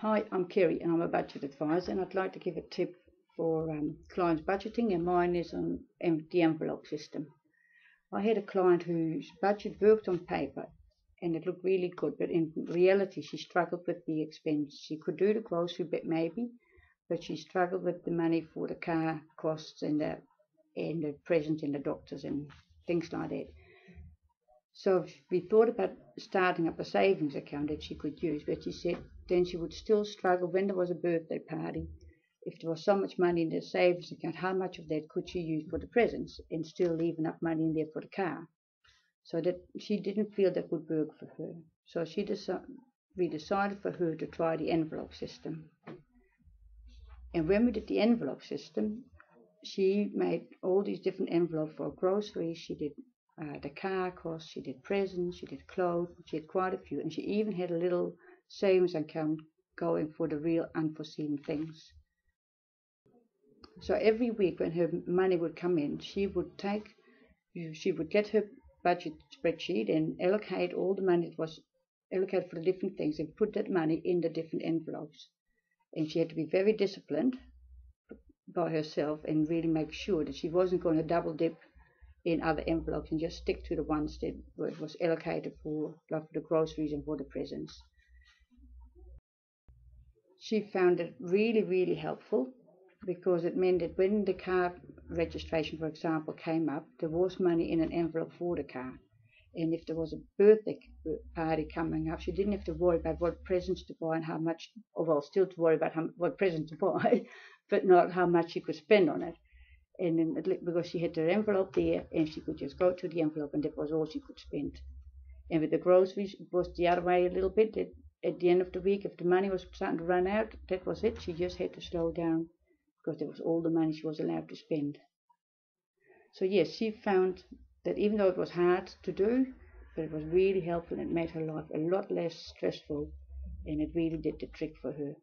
Hi, I'm Kerry and I'm a budget advisor, and I'd like to give a tip for clients budgeting, and mine is on the envelope system. I had a client whose budget worked on paper and it looked really good, but in reality she struggled with the expense. She could do the grocery bit maybe, but she struggled with the money for the car costs and the present in the doctors and things like that. So we thought about starting up a savings account that she could use, but she said then she would still struggle when there was a birthday party. If there was so much money in the savings account, how much of that could she use for the presents and still leave enough money in there for the car? So that she didn't feel that would work for her. So we decided for her to try the envelope system. And when we did the envelope system, she made all these different envelopes for groceries. She did the car costs, she did presents, she did clothes, she had quite a few, and she even had a little savings account going for the real unforeseen things. So every week when her money would come in, she would get her budget spreadsheet and allocate all the money that was allocated for the different things and put that money in the different envelopes. And she had to be very disciplined by herself and really make sure that she wasn't going to double dip in other envelopes and just stick to the ones that was allocated for, like for the groceries and for the presents. She found it really, really helpful because it meant that when the car registration, for example, came up, there was money in an envelope for the car. And if there was a birthday party coming up, she didn't have to worry about what presents to buy and how much, or well, still to worry about what presents to buy, but not how much she could spend on it. And then because she had her envelope there and she could just go to the envelope and that was all she could spend. And with the groceries it was the other way a little bit. That at the end of the week, if the money was starting to run out, that was it. She just had to slow down because that was all the money she was allowed to spend. So yes, she found that even though it was hard to do, but it was really helpful and it made her life a lot less stressful, and it really did the trick for her.